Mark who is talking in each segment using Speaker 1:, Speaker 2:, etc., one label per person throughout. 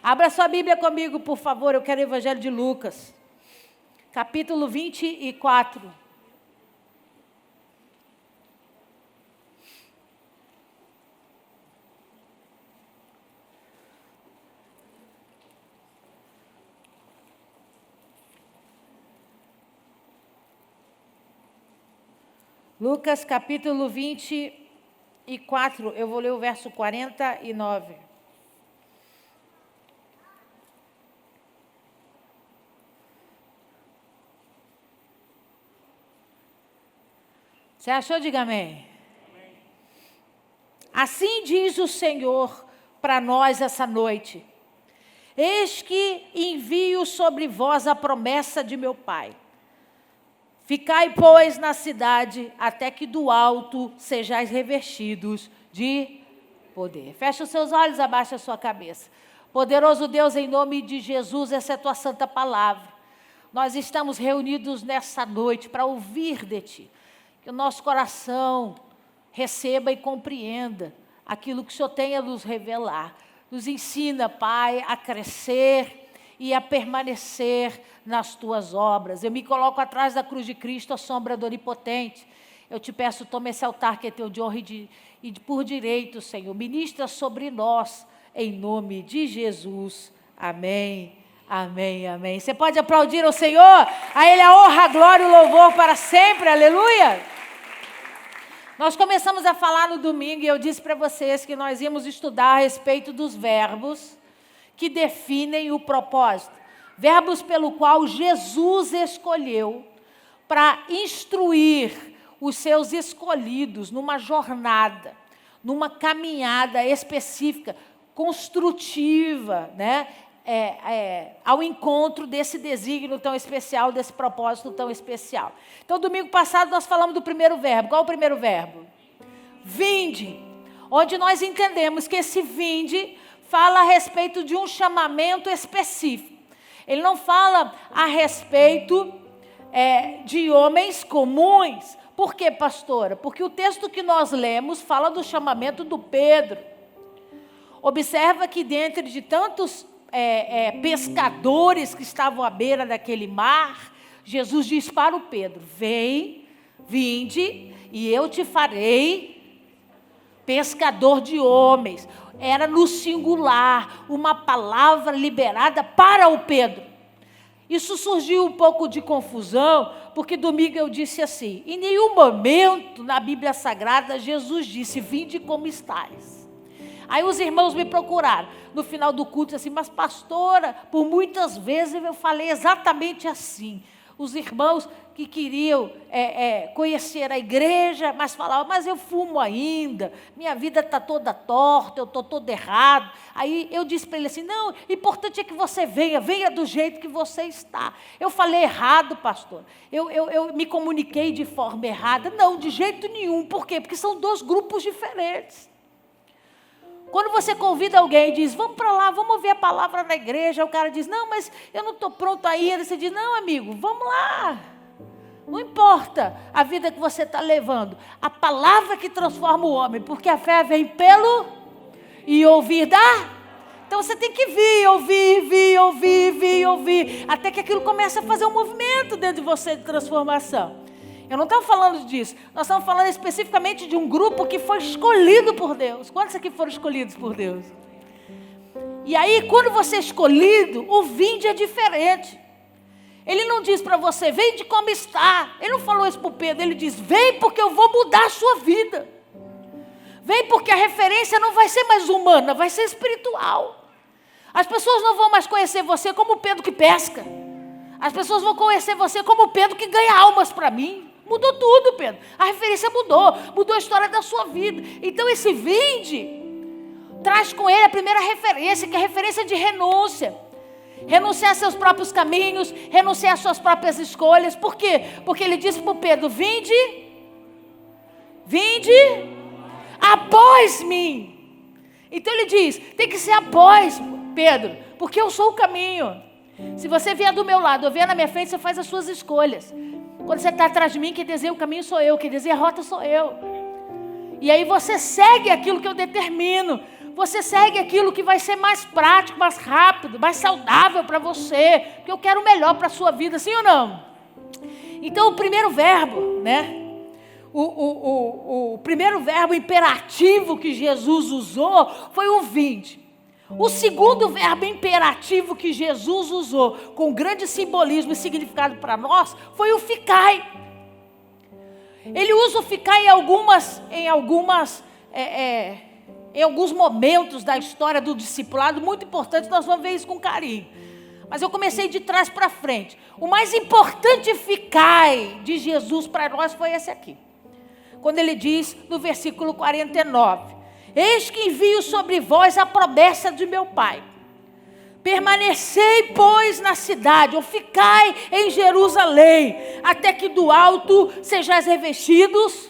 Speaker 1: Abra sua Bíblia comigo, por favor. Eu quero o Evangelho de Lucas, capítulo 24. Lucas, capítulo 24, eu vou ler o verso 49. Você achou? Diga amém. Assim diz o Senhor para nós essa noite: eis que envio sobre vós a promessa de meu Pai. Ficai, pois, na cidade, até que do alto sejais revestidos de poder. Fecha os seus olhos, abaixa a sua cabeça. Poderoso Deus, em nome de Jesus, essa é a tua santa palavra. Nós estamos reunidos nessa noite para ouvir de ti. Que o nosso coração receba e compreenda aquilo que o Senhor tem a nos revelar. Nos ensina, Pai, a crescer e a permanecer nas tuas obras. Eu me coloco atrás da cruz de Cristo, a sombra do Onipotente. Eu te peço, toma esse altar que é teu de honra e por direito, Senhor. Ministra sobre nós, em nome de Jesus. Amém. Amém, amém. Você pode aplaudir ao Senhor? A Ele a honra, a glória e o louvor para sempre. Aleluia. Nós começamos a falar no domingo e eu disse para vocês que nós íamos estudar a respeito dos verbos que definem o propósito. Verbos pelo qual Jesus escolheu para instruir os seus escolhidos numa jornada, numa caminhada específica, construtiva, né? Ao encontro desse desígnio tão especial, desse propósito tão especial. Então, domingo passado, nós falamos do primeiro verbo. Qual é o primeiro verbo? Vinde. Onde nós entendemos que esse vinde fala a respeito de um chamamento específico. Ele não fala a respeito de homens comuns. Por quê, pastora? Porque o texto que nós lemos fala do chamamento do Pedro. Observa que dentre de tantos pescadores que estavam à beira daquele mar, Jesus diz para o Pedro: vinde, e eu te farei pescador de homens. Era no singular, uma palavra liberada para o Pedro. Isso surgiu um pouco de confusão, porque domingo eu disse assim: em nenhum momento na Bíblia Sagrada Jesus disse: vinde como estáis. Aí os irmãos me procuraram no final do culto assim: mas pastora, por muitas vezes eu falei exatamente assim. Os irmãos que queriam conhecer a igreja, mas falavam: mas eu fumo ainda, minha vida está toda torta, eu estou todo errado. Aí eu disse para ele assim: não, o importante é que você venha do jeito que você está. Eu falei errado, pastor, eu me comuniquei de forma errada. Não, de jeito nenhum. Por quê? Porque são dois grupos diferentes. Quando você convida alguém e diz: vamos para lá, vamos ouvir a palavra na igreja, o cara diz: não, mas eu não estou pronto ainda. Você diz: não, amigo, vamos lá. Não importa a vida que você está levando, a palavra que transforma o homem, porque a fé vem pelo e ouvir da. Então você tem que vir, ouvir, até que aquilo comece a fazer um movimento dentro de você de transformação. Eu não estava falando disso, nós estamos falando especificamente de um grupo que foi escolhido por Deus. Quantos aqui foram escolhidos por Deus? E aí, quando você é escolhido, o vinde é diferente. Ele não diz para você: vem de como está. Ele não falou isso para o Pedro, ele diz: vem porque eu vou mudar a sua vida. Vem porque a referência não vai ser mais humana, vai ser espiritual. As pessoas não vão mais conhecer você como o Pedro que pesca. As pessoas vão conhecer você como o Pedro que ganha almas para mim. Mudou tudo, Pedro. A referência mudou a história da sua vida. Então esse vinde traz com ele a primeira referência, que é a referência de renúncia. Renunciar a seus próprios caminhos, renunciar às suas próprias escolhas. Por quê? Porque ele disse para o Pedro: vinde após mim. Então ele diz: tem que ser após Pedro, porque eu sou o caminho. Se você vier do meu lado, eu vier na minha frente, você faz as suas escolhas. Quando você está atrás de mim, quem desenha o caminho sou eu, quem desenha a rota sou eu. E aí você segue aquilo que eu determino. você segue aquilo que vai ser mais prático, mais rápido, mais saudável para você, porque eu quero o melhor para a sua vida, sim ou não? Então, o primeiro verbo, né? O primeiro verbo imperativo que Jesus usou foi o vinde. O segundo verbo imperativo que Jesus usou, com grande simbolismo e significado para nós, foi o ficai. Ele usa o ficai em alguns momentos da história do discipulado, muito importante, nós vamos ver isso com carinho. Mas eu comecei de trás para frente. O mais importante ficai de Jesus para nós foi esse aqui. Quando ele diz no versículo 49, eis que envio sobre vós a promessa de meu Pai. Permanecei, pois, na cidade, ou ficai em Jerusalém, até que do alto sejais revestidos.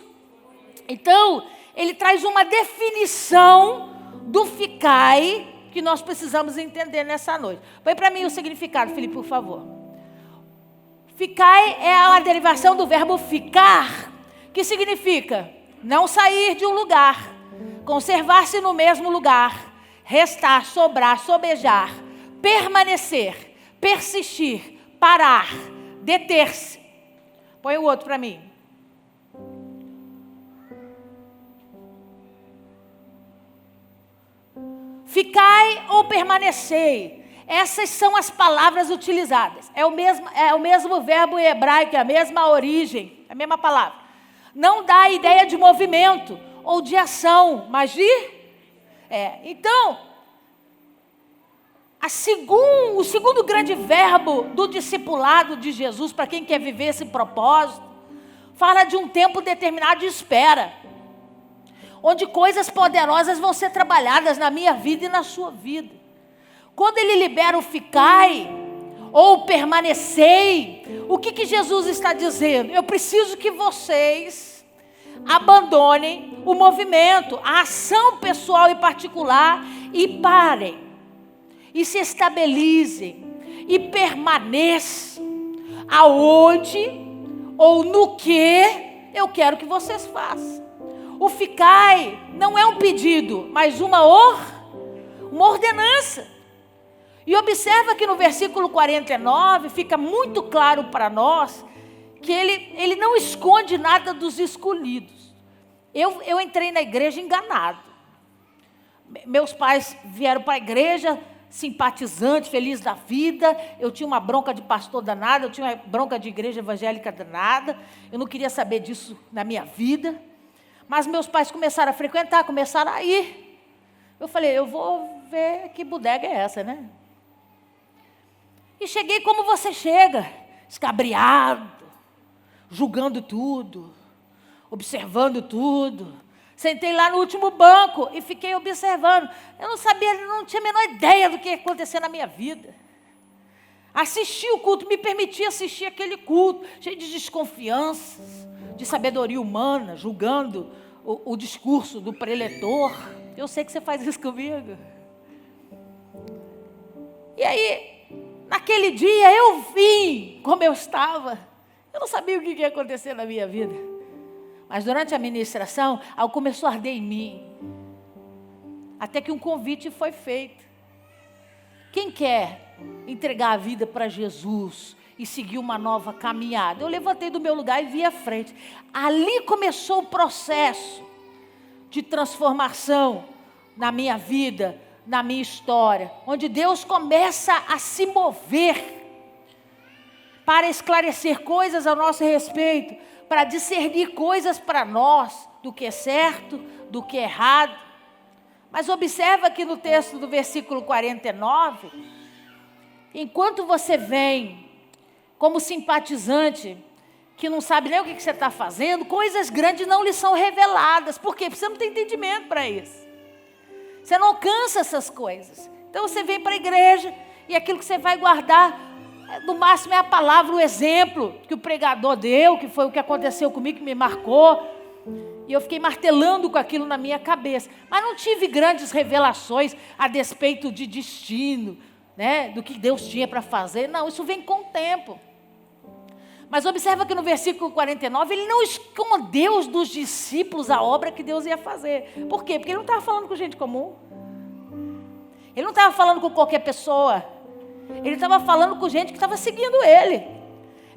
Speaker 1: Então, ele traz uma definição do ficai que nós precisamos entender nessa noite. Põe para mim o significado, Felipe, por favor. Ficai é a derivação do verbo ficar, que significa não sair de um lugar, conservar-se no mesmo lugar, restar, sobrar, sobejar, permanecer, persistir, parar, deter-se. Põe o outro para mim. Ficai ou permanecei. Essas são as palavras utilizadas. É o mesmo verbo em hebraico, é a mesma origem, a mesma palavra. Não dá a ideia de movimento ou de ação, mas de... Então, o segundo grande verbo do discipulado de Jesus, para quem quer viver esse propósito, fala de um tempo determinado de espera, onde coisas poderosas vão ser trabalhadas na minha vida e na sua vida. Quando ele libera o ficai, ou permanecei, o que Jesus está dizendo? Eu preciso que vocês abandonem o movimento, a ação pessoal e particular, e parem, e se estabilizem, e permaneçam, aonde ou no que eu quero que vocês façam. O ficai não é um pedido, mas uma ordenança. E observa que no versículo 49 fica muito claro para nós que ele não esconde nada dos escolhidos. Eu entrei na igreja enganado. Meus pais vieram para a igreja simpatizante, feliz da vida. Eu tinha uma bronca de pastor danada, eu tinha uma bronca de igreja evangélica danada. Eu não queria saber disso na minha vida. Mas meus pais começaram a frequentar, começaram a ir. Eu falei, eu vou ver que bodega é essa, né? E cheguei como você chega, escabriado, julgando tudo, observando tudo. Sentei lá no último banco e fiquei observando. Eu não sabia, não tinha a menor ideia do que ia acontecer na minha vida. Assisti o culto, me permiti assistir aquele culto, cheio de desconfianças, de sabedoria humana, julgando o discurso do preletor. Eu sei que você faz isso comigo. E aí, naquele dia eu vim como eu estava. Eu não sabia o que ia acontecer na minha vida. Mas durante a ministração, algo começou a arder em mim. Até que um convite foi feito. Quem quer entregar a vida para Jesus e seguir uma nova caminhada? Eu levantei do meu lugar e vi à frente. Ali começou o processo de transformação na minha vida, na minha história, onde Deus começa a se mover para esclarecer coisas a nosso respeito, para discernir coisas para nós, do que é certo, do que é errado. Mas observa que no texto do versículo 49, enquanto você vem como simpatizante, que não sabe nem o que você está fazendo, coisas grandes não lhe são reveladas. Por quê? Porque você não tem entendimento para isso. Você não alcança essas coisas. Então você vem para a igreja e aquilo que você vai guardar, no máximo é a palavra, o exemplo que o pregador deu, que foi o que aconteceu comigo, que me marcou. E eu fiquei martelando com aquilo na minha cabeça. Mas não tive grandes revelações a despeito de destino, né, do que Deus tinha para fazer. Não, isso vem com o tempo. Mas observa que no versículo 49, ele não escondeu dos discípulos a obra que Deus ia fazer. Por quê? Porque ele não estava falando com gente comum. Ele não estava falando com qualquer pessoa. Ele estava falando com gente que estava seguindo ele.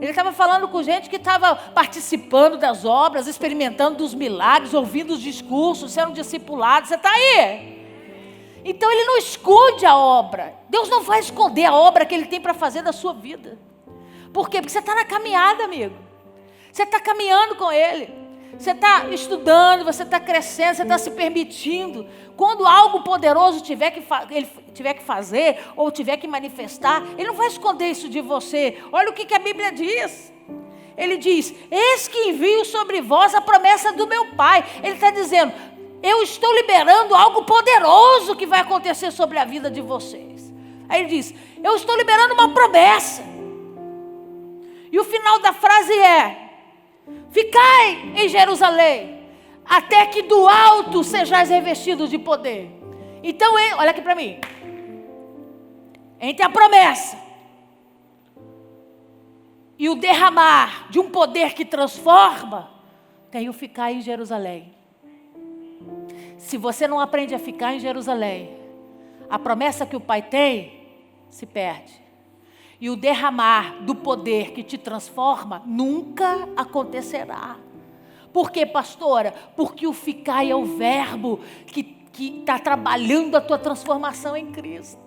Speaker 1: Ele estava falando com gente que estava participando das obras, experimentando dos milagres, ouvindo os discursos, sendo discipulado. Você está aí? Então ele não esconde a obra. Deus não vai esconder a obra que Ele tem para fazer da sua vida. Por quê? Porque você está na caminhada, amigo. Você está caminhando com Ele. Você está estudando, você está crescendo, você está se permitindo. Quando algo poderoso ele tiver que fazer ou tiver que manifestar, Ele não vai esconder isso de você. Olha o que a Bíblia diz. Ele diz: eis que envio sobre vós a promessa do meu Pai. Ele está dizendo: eu estou liberando algo poderoso que vai acontecer sobre a vida de vocês. Aí ele diz: eu estou liberando uma promessa. E o final da frase é: ficai em Jerusalém, até que do alto sejais revestidos de poder. Então, olha aqui para mim. Entre a promessa e o derramar de um poder que transforma, tem o ficar em Jerusalém. Se você não aprende a ficar em Jerusalém, a promessa que o Pai tem se perde. E o derramar do poder que te transforma nunca acontecerá. Por quê, pastora? Porque o ficar é o verbo que está trabalhando a tua transformação em Cristo.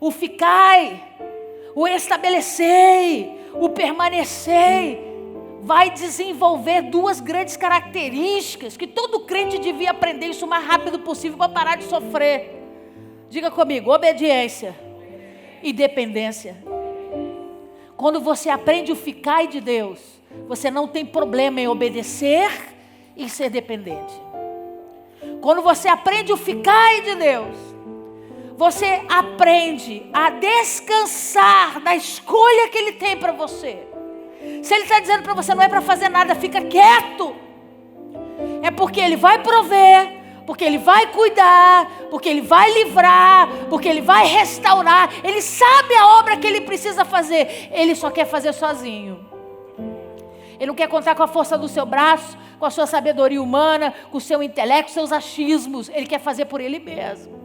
Speaker 1: O ficai, o estabelecei, o permanecei, vai desenvolver duas grandes características que todo crente devia aprender isso o mais rápido possível para parar de sofrer. Diga comigo: obediência e dependência. Quando você aprende o ficar de Deus, você não tem problema em obedecer e ser dependente. Quando você aprende o ficar de Deus, você aprende a descansar na escolha que Ele tem para você. Se Ele está dizendo para você não é para fazer nada, fica quieto. É porque Ele vai prover, porque Ele vai cuidar, porque Ele vai livrar, porque Ele vai restaurar. Ele sabe a obra que Ele precisa fazer. Ele só quer fazer sozinho. Ele não quer contar com a força do seu braço, com a sua sabedoria humana, com o seu intelecto, seus achismos. Ele quer fazer por Ele mesmo.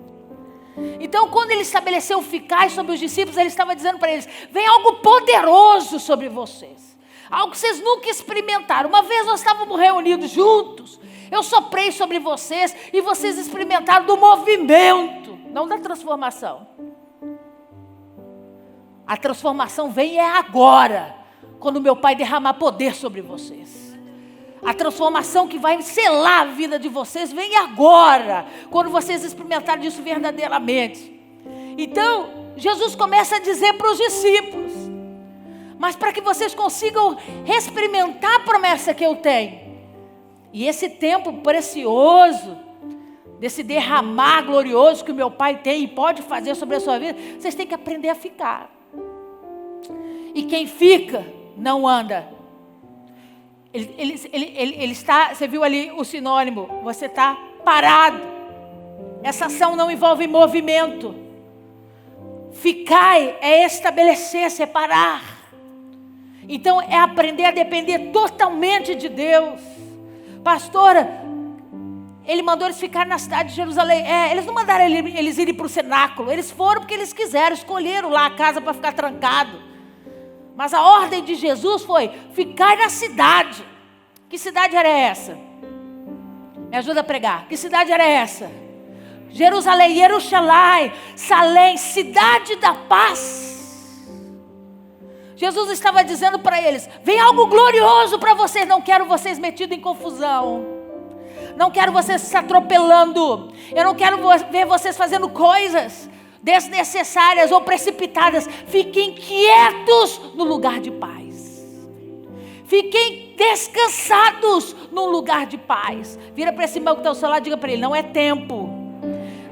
Speaker 1: Então, quando Ele estabeleceu o ficar sobre os discípulos, Ele estava dizendo para eles: vem algo poderoso sobre vocês. Algo que vocês nunca experimentaram. Uma vez nós estávamos reunidos juntos. Eu soprei sobre vocês e vocês experimentaram do movimento, não da transformação. A transformação vem agora, quando meu Pai derramar poder sobre vocês. A transformação que vai selar a vida de vocês vem agora, quando vocês experimentarem disso verdadeiramente. Então, Jesus começa a dizer para os discípulos: mas para que vocês consigam experimentar a promessa que eu tenho, e esse tempo precioso, desse derramar glorioso que o meu Pai tem e pode fazer sobre a sua vida, vocês têm que aprender a ficar. E quem fica, não anda. Ele está, você viu ali o sinônimo, você está parado. Essa ação não envolve movimento. Ficai é estabelecer, separar. Então é aprender a depender totalmente de Deus. Pastora, Ele mandou eles ficarem na cidade de Jerusalém. Eles não mandaram eles irem para o cenáculo. Eles foram porque eles quiseram, escolheram lá a casa para ficar trancado. Mas a ordem de Jesus foi: ficar na cidade. Que cidade era essa? Me ajuda a pregar. Que cidade era essa? Jerusalém, Jerusalém, Salém, cidade da paz. Jesus estava dizendo para eles: vem algo glorioso para vocês. Não quero vocês metidos em confusão. Não quero vocês se atropelando. Eu não quero ver vocês fazendo coisas desnecessárias ou precipitadas. Fiquem quietos no lugar de paz. Fiquem descansados num lugar de paz. Vira para esse irmão que está ao seu lado e diga para ele: não é tempo,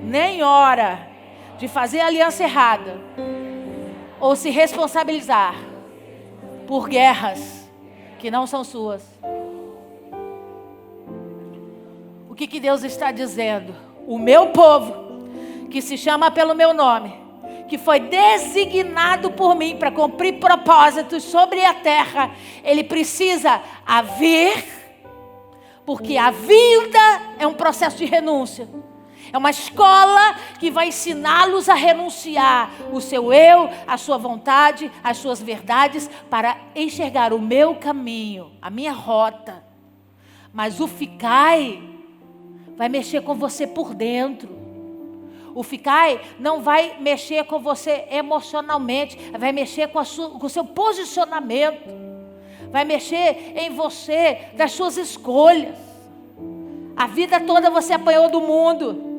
Speaker 1: nem hora de fazer aliança errada ou se responsabilizar por guerras que não são suas. O que Deus está dizendo? O meu povo, que se chama pelo meu nome, que foi designado por mim para cumprir propósitos sobre a terra, ele precisa haver, porque a vida é um processo de renúncia. É uma escola que vai ensiná-los a renunciar o seu eu, a sua vontade, as suas verdades, para enxergar o meu caminho, a minha rota. Mas o ficai vai mexer com você por dentro. O ficai não vai mexer com você emocionalmente, vai mexer com o seu posicionamento. Vai mexer em você, das suas escolhas. A vida toda você apanhou do mundo.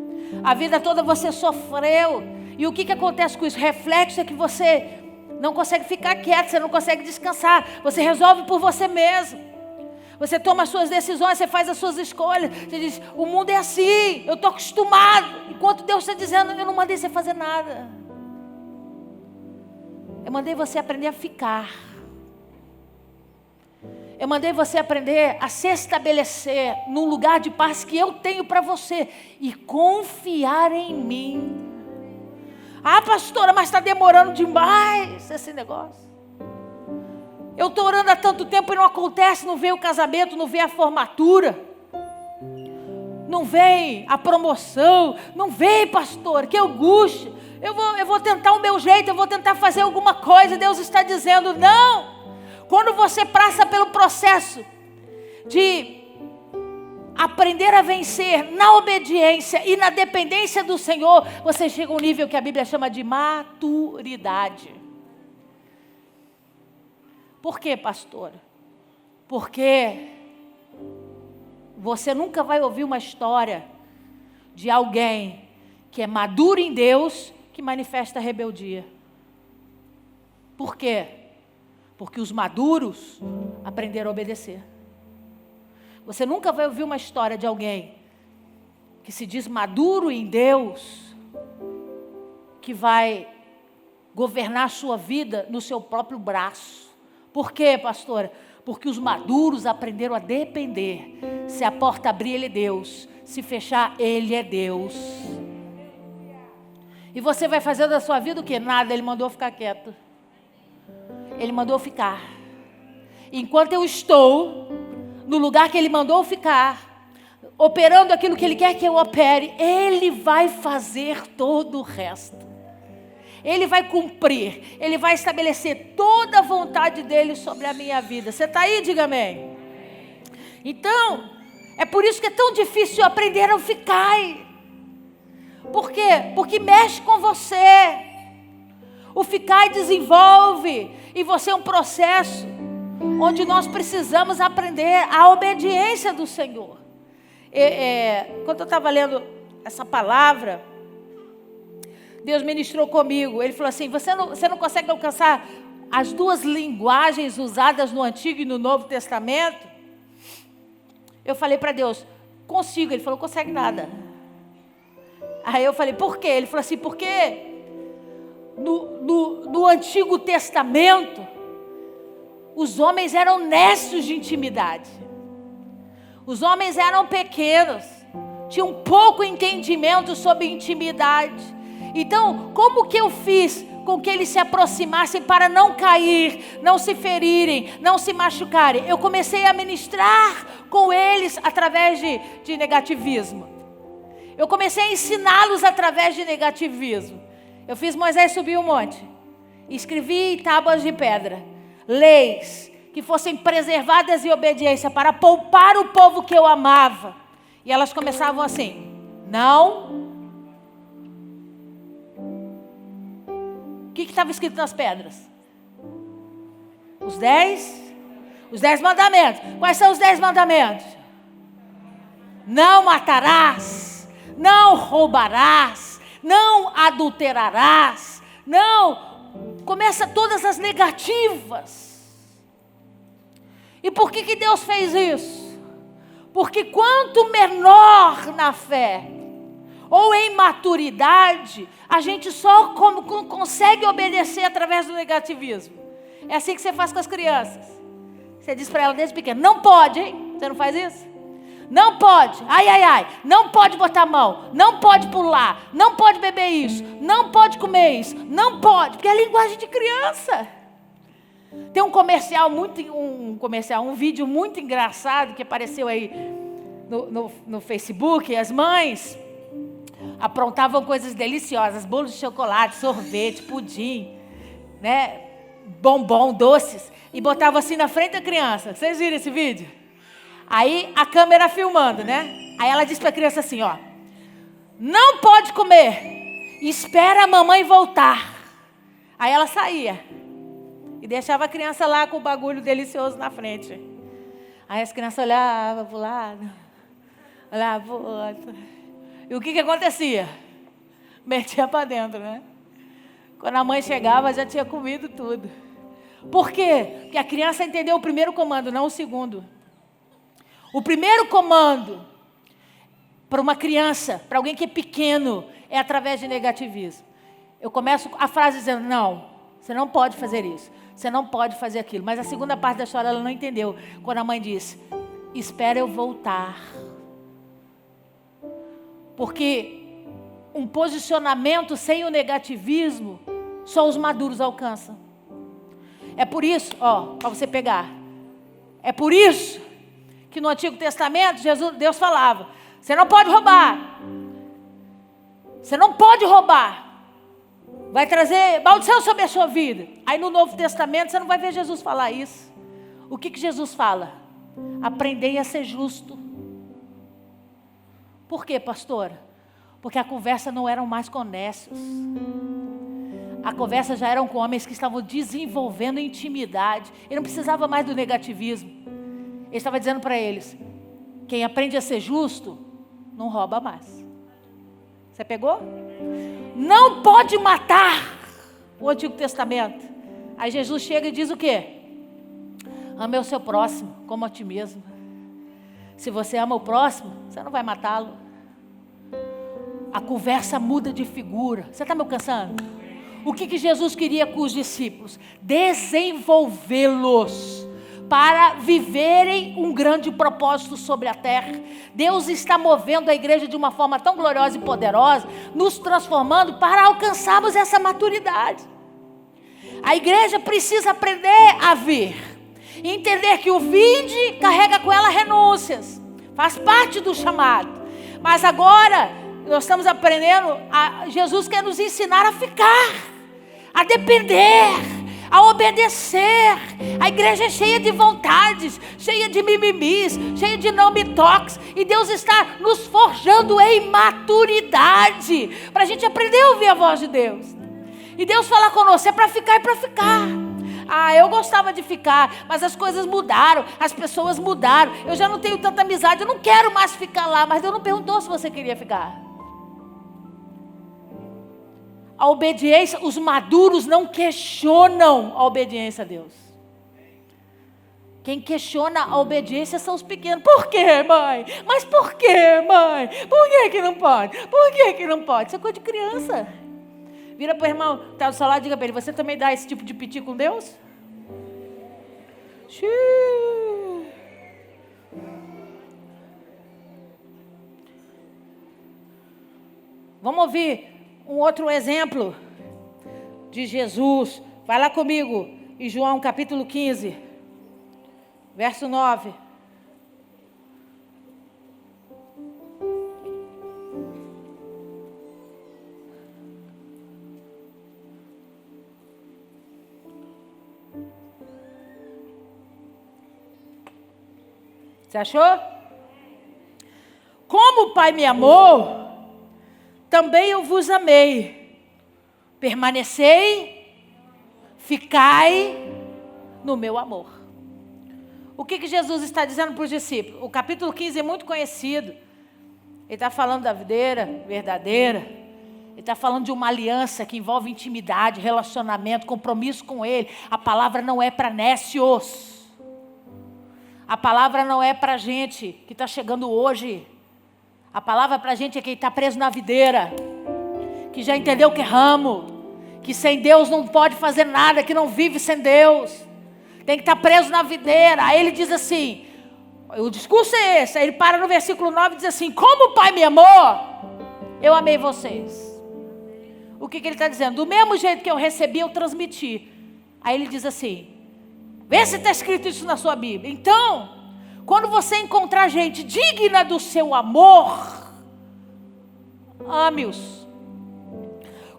Speaker 1: A vida toda você sofreu. E o que acontece com isso? O reflexo é que você não consegue ficar quieto, você não consegue descansar. Você resolve por você mesmo. Você toma as suas decisões, você faz as suas escolhas. Você diz, o mundo é assim, eu estou acostumado. Enquanto Deus está dizendo, eu não mandei você fazer nada. Eu mandei você aprender a ficar. Eu mandei você aprender a se estabelecer num lugar de paz que eu tenho para você. E confiar em mim. Ah, pastora, mas está demorando demais esse negócio. Eu estou orando há tanto tempo e não acontece, não vem o casamento, não vem a formatura. Não vem a promoção, não vem, pastor, que angústia. Eu vou tentar o meu jeito, eu vou tentar fazer alguma coisa. Deus está dizendo, não. Quando você passa pelo processo de aprender a vencer na obediência e na dependência do Senhor, você chega a um nível que a Bíblia chama de maturidade. Por quê, pastora? Porque você nunca vai ouvir uma história de alguém que é maduro em Deus que manifesta rebeldia. Por quê? Porque os maduros aprenderam a obedecer. Você nunca vai ouvir uma história de alguém que se diz maduro em Deus, que vai governar a sua vida no seu próprio braço. Por quê, pastora? Porque os maduros aprenderam a depender. Se a porta abrir, Ele é Deus. Se fechar, Ele é Deus. E você vai fazer da sua vida o quê? Nada, Ele mandou ficar quieto. Ele mandou ficar. Enquanto eu estou no lugar que Ele mandou ficar, operando aquilo que Ele quer que eu opere, Ele vai fazer todo o resto. Ele vai cumprir, Ele vai estabelecer toda a vontade dEle sobre a minha vida. Você está aí? Diga amém. Então, é por isso que é tão difícil aprender a ficar. Por quê? Porque mexe com você. O ficar desenvolve em você um processo onde nós precisamos aprender a obediência do Senhor. Quando eu estava lendo essa palavra, Deus ministrou comigo. Ele falou assim, você não consegue alcançar as duas linguagens usadas no Antigo e no Novo Testamento? Eu falei para Deus, consigo. Ele falou, consegue nada. Aí eu falei, por quê? Ele falou assim, porque no Antigo Testamento, os homens eram nécios de intimidade. Os homens eram pequenos, tinham pouco entendimento sobre intimidade. Então, como que eu fiz com que eles se aproximassem para não cair, não se ferirem, não se machucarem? Eu comecei a ministrar com eles através de negativismo. Eu comecei a ensiná-los através de negativismo. Eu fiz Moisés subir um monte. Escrevi em tábuas de pedra leis que fossem preservadas em obediência para poupar o povo que eu amava. E elas começavam assim, não. O que estava escrito nas pedras? Os 10 mandamentos. Quais são os 10 mandamentos? Não matarás, não roubarás, não adulterarás, não. Começa todas as negativas. E por que Deus fez isso? Porque quanto menor na fé, ou em maturidade, a gente só consegue obedecer através do negativismo. É assim que você faz com as crianças. Você diz para ela desde pequena, não pode, hein? Você não faz isso? Não pode, ai, ai, ai, não pode botar a mão, não pode pular, não pode beber isso, não pode comer isso, não pode, porque é linguagem de criança. Tem um vídeo muito engraçado que apareceu aí no Facebook, as mães aprontavam coisas deliciosas, bolos de chocolate, sorvete, pudim, né? Bombom, doces, e botavam assim na frente da criança. Vocês viram esse vídeo? Aí a câmera filmando, né? Aí ela disse para a criança assim, ó: não pode comer, espera a mamãe voltar. Aí ela saía e deixava a criança lá com o bagulho delicioso na frente. Aí as crianças olhavam para o lado, olhavam para o outro. E o que acontecia? Metia para dentro, né? Quando a mãe chegava, já tinha comido tudo. Por quê? Porque a criança entendeu o primeiro comando, não o segundo. O primeiro comando para uma criança, para alguém que é pequeno, é através de negativismo. Eu começo a frase dizendo: não, você não pode fazer isso, você não pode fazer aquilo. Mas a segunda parte da história ela não entendeu. Quando a mãe disse: espera eu voltar. Porque um posicionamento sem o negativismo, só os maduros alcançam. É por isso, ó, para você pegar. É por isso que no Antigo Testamento, Deus falava: você não pode roubar. Você não pode roubar. Vai trazer maldição sobre a sua vida. Aí no Novo Testamento você não vai ver Jesus falar isso. O que Jesus fala? Aprendei a ser justo. Por quê, pastora? Porque a conversa não eram mais com nécios. A conversa já eram com homens que estavam desenvolvendo intimidade. Ele não precisava mais do negativismo. Ele estava dizendo para eles: quem aprende a ser justo, não rouba mais. Você pegou? Não pode matar. O Antigo Testamento. Aí Jesus chega e diz o quê? Ame o seu próximo como a ti mesmo. Se você ama o próximo, você não vai matá-lo. A conversa muda de figura. Você está me alcançando? O que Jesus queria com os discípulos? Desenvolvê-los para viverem um grande propósito sobre a terra. Deus está movendo a igreja de uma forma tão gloriosa e poderosa, nos transformando para alcançarmos essa maturidade. A igreja precisa aprender a vir, e entender que o vinde carrega com ela renúncias, faz parte do chamado. Mas agora nós estamos aprendendo, Jesus quer nos ensinar a ficar, a depender, a obedecer. A igreja é cheia de vontades, cheia de mimimis, cheia de não me toques. E Deus está nos forjando em maturidade, para a gente aprender a ouvir a voz de Deus. E Deus fala conosco, é para ficar e para ficar. Eu gostava de ficar, mas as coisas mudaram, as pessoas mudaram. Eu já não tenho tanta amizade, eu não quero mais ficar lá. Mas Deus não perguntou se você queria ficar. A obediência, os maduros não questionam a obediência a Deus. Quem questiona a obediência são os pequenos. Por quê, mãe? Mas por quê, mãe? Por que não pode? Por que não pode? Isso é coisa de criança. Vira para o irmão que está do seu lado e diga para ele: você também dá esse tipo de piti com Deus? Xiii. Vamos ouvir um outro exemplo de Jesus. Vai lá comigo em João capítulo 15, verso 9. Você achou? Como o Pai me amou, também eu vos amei. Permanecei, ficai no meu amor. O que Jesus está dizendo para os discípulos? O capítulo 15 é muito conhecido. Ele está falando da videira verdadeira. Ele está falando de uma aliança que envolve intimidade, relacionamento, compromisso com Ele. A palavra não é para nécios. A palavra não é para gente que está chegando hoje. A palavra para gente é quem está preso na videira, que já entendeu que é ramo, que sem Deus não pode fazer nada, que não vive sem Deus. Tem que estar preso na videira. Aí ele diz assim, o discurso é esse. Aí ele para no versículo 9 e diz assim: como o Pai me amou, eu amei vocês. O que ele está dizendo? Do mesmo jeito que eu recebi, eu transmiti. Aí ele diz assim: vê se está escrito isso na sua Bíblia. Então, quando você encontrar gente digna do seu amor, ame-os.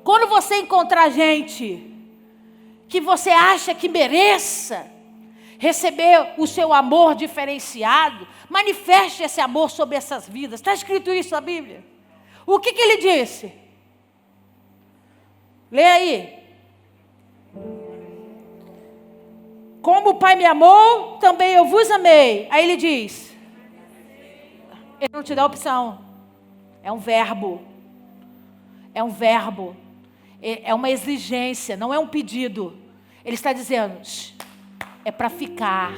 Speaker 1: Quando você encontrar gente que você acha que mereça receber o seu amor diferenciado, manifeste esse amor sobre essas vidas. Está escrito isso na Bíblia. O que ele disse? Lê aí. Como o Pai me amou, também eu vos amei. Aí ele diz, ele não te dá opção. É um verbo. É um verbo. É uma exigência, não é um pedido. Ele está dizendo, é para ficar.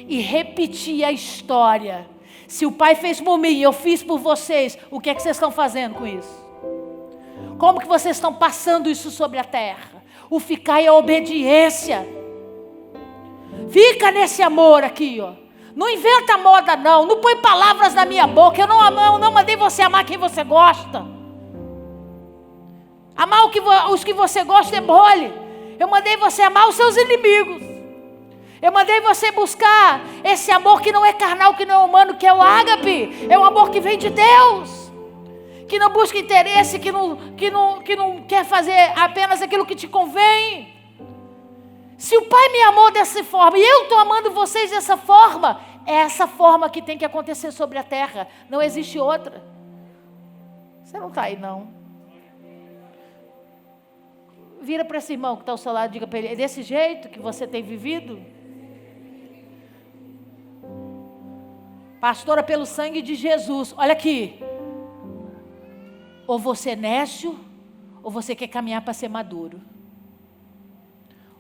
Speaker 1: E repetir a história. Se o Pai fez por mim e eu fiz por vocês, o que é que vocês estão fazendo com isso? Como que vocês estão passando isso sobre a terra? O ficar é a obediência. Fica nesse amor aqui, ó. Não inventa moda não, não põe palavras na minha boca. Eu não mandei você amar quem você gosta. Amar os que você gosta é mole. Eu mandei você amar os seus inimigos. Eu mandei você buscar esse amor que não é carnal, que não é humano, que é o ágape. É um amor que vem de Deus. Que não busca interesse, que não quer fazer apenas aquilo que te convém. Se o Pai me amou dessa forma e eu estou amando vocês dessa forma, é essa forma que tem que acontecer sobre a terra. Não existe outra. Você não está aí não. Vira para esse irmão que está ao seu lado e diga para ele, é desse jeito que você tem vivido? Pastora, pelo sangue de Jesus, olha aqui. Ou você é nécio, ou você quer caminhar para ser maduro.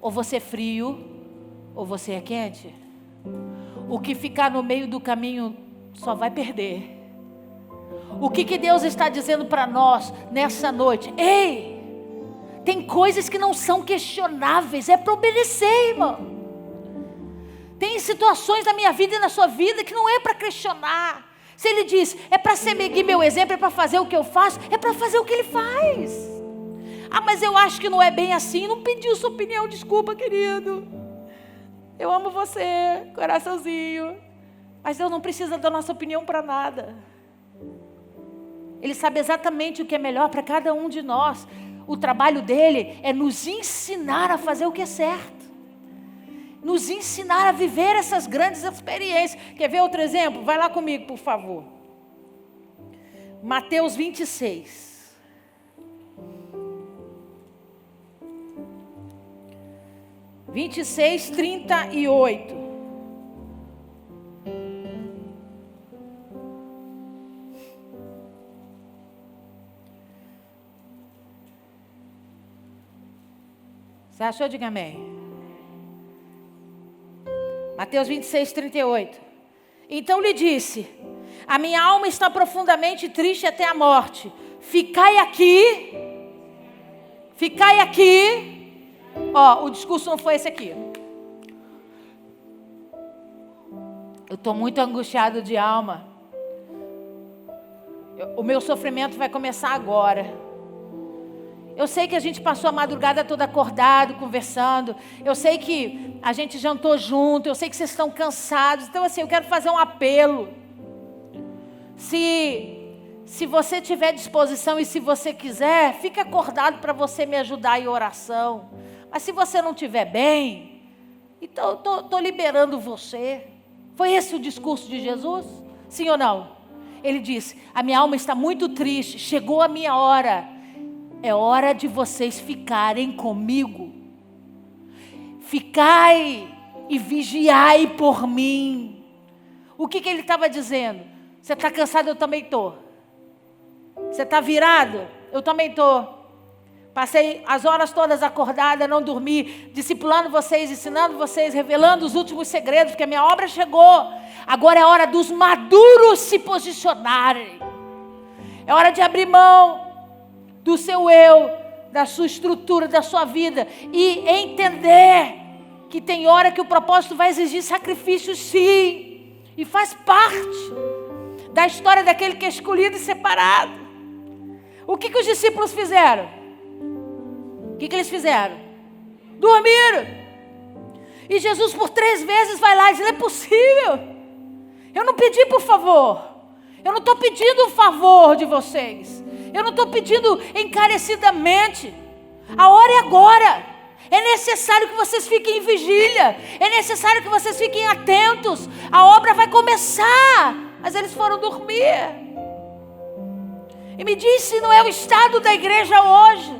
Speaker 1: Ou você é frio, ou você é quente. O que ficar no meio do caminho só vai perder. O que Deus está dizendo para nós nessa noite? Ei! Tem coisas que não são questionáveis, é para obedecer, irmão. Tem situações na minha vida e na sua vida que não é para questionar. Se ele diz, é para seguir meu exemplo, é para fazer o que eu faço, é para fazer o que ele faz. Ah, mas eu acho que não é bem assim, não pediu sua opinião, desculpa, querido. Eu amo você, coraçãozinho. Mas Deus não precisa da nossa opinião para nada. Ele sabe exatamente o que é melhor para cada um de nós. O trabalho dele é nos ensinar a fazer o que é certo. Nos ensinar a viver essas grandes experiências. Quer ver outro exemplo? Vai lá comigo, por favor. Mateus 26. (26, 38). Você achou? Diga amém. Mateus 26, 38. Então lhe disse, a minha alma está profundamente triste até a morte. Ficai aqui. Ficai aqui. Ó, o discurso não foi esse aqui. Eu estou muito angustiado de alma. O meu sofrimento vai começar agora. Eu sei que a gente passou a madrugada toda acordado, conversando. Eu sei que a gente jantou junto. Eu sei que vocês estão cansados. Então assim, eu quero fazer um apelo. Se você tiver disposição e se você quiser, fique acordado para você me ajudar em oração. Mas se você não estiver bem, então eu estou liberando você. Foi esse o discurso de Jesus? Sim ou não? Ele disse, a minha alma está muito triste, chegou a minha hora. É hora de vocês ficarem comigo. Ficai e vigiai por mim. O que ele estava dizendo? Você está cansado? Eu também estou. Você está virado? Eu também estou. Passei as horas todas acordada, não dormi, discipulando vocês, ensinando vocês, revelando os últimos segredos, porque a minha obra chegou. Agora é hora dos maduros se posicionarem. É hora de abrir mão do seu eu, da sua estrutura, da sua vida, e entender que tem hora que o propósito vai exigir sacrifício, sim, e faz parte da história daquele que é escolhido e separado. O que os discípulos fizeram? O que eles fizeram? Dormiram. E Jesus por 3 vezes vai lá e diz, não é possível, eu não pedi por favor, eu não estou pedindo o favor de vocês, Eu não estou pedindo encarecidamente. A hora é agora. É necessário que vocês fiquem em vigília. É necessário que vocês fiquem atentos. A obra vai começar. Mas eles foram dormir. E me diz se não é o estado da igreja hoje.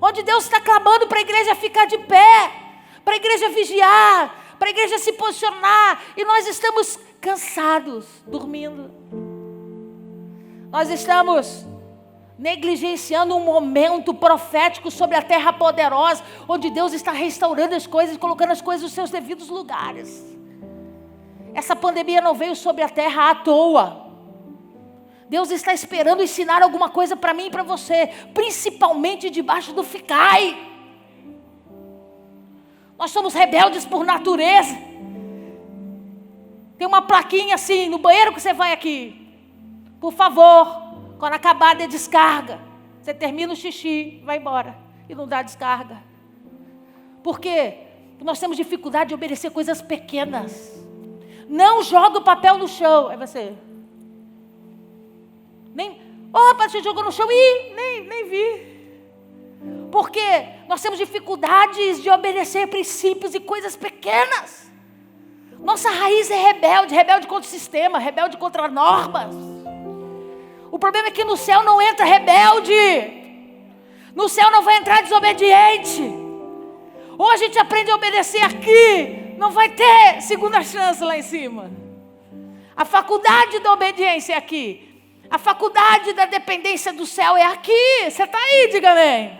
Speaker 1: Onde Deus está clamando para a igreja ficar de pé. Para a igreja vigiar. Para a igreja se posicionar. E nós estamos cansados, dormindo. Nós estamos negligenciando um momento profético sobre a terra poderosa, onde Deus está restaurando as coisas e colocando as coisas nos seus devidos lugares. Essa pandemia não veio sobre a terra à toa. Deus está esperando ensinar alguma coisa para mim e para você, principalmente debaixo do ficai. Nós somos rebeldes por natureza. Tem uma plaquinha assim, no banheiro que você vai aqui. Por favor, quando acabar de descarga, você termina o xixi, vai embora e não dá descarga. Por quê? Porque nós temos dificuldade de obedecer coisas pequenas. Não joga o papel no chão. Aí você... rapaz, você jogou no chão e nem vi. Porque nós temos dificuldades de obedecer princípios e coisas pequenas. Nossa raiz é rebelde, rebelde contra o sistema, rebelde contra normas. O problema é que no céu não entra rebelde. No céu não vai entrar desobediente. Ou a gente aprende a obedecer aqui, não vai ter segunda chance lá em cima. A faculdade da obediência é aqui. A faculdade da dependência do céu é aqui. Você está aí, diga amém.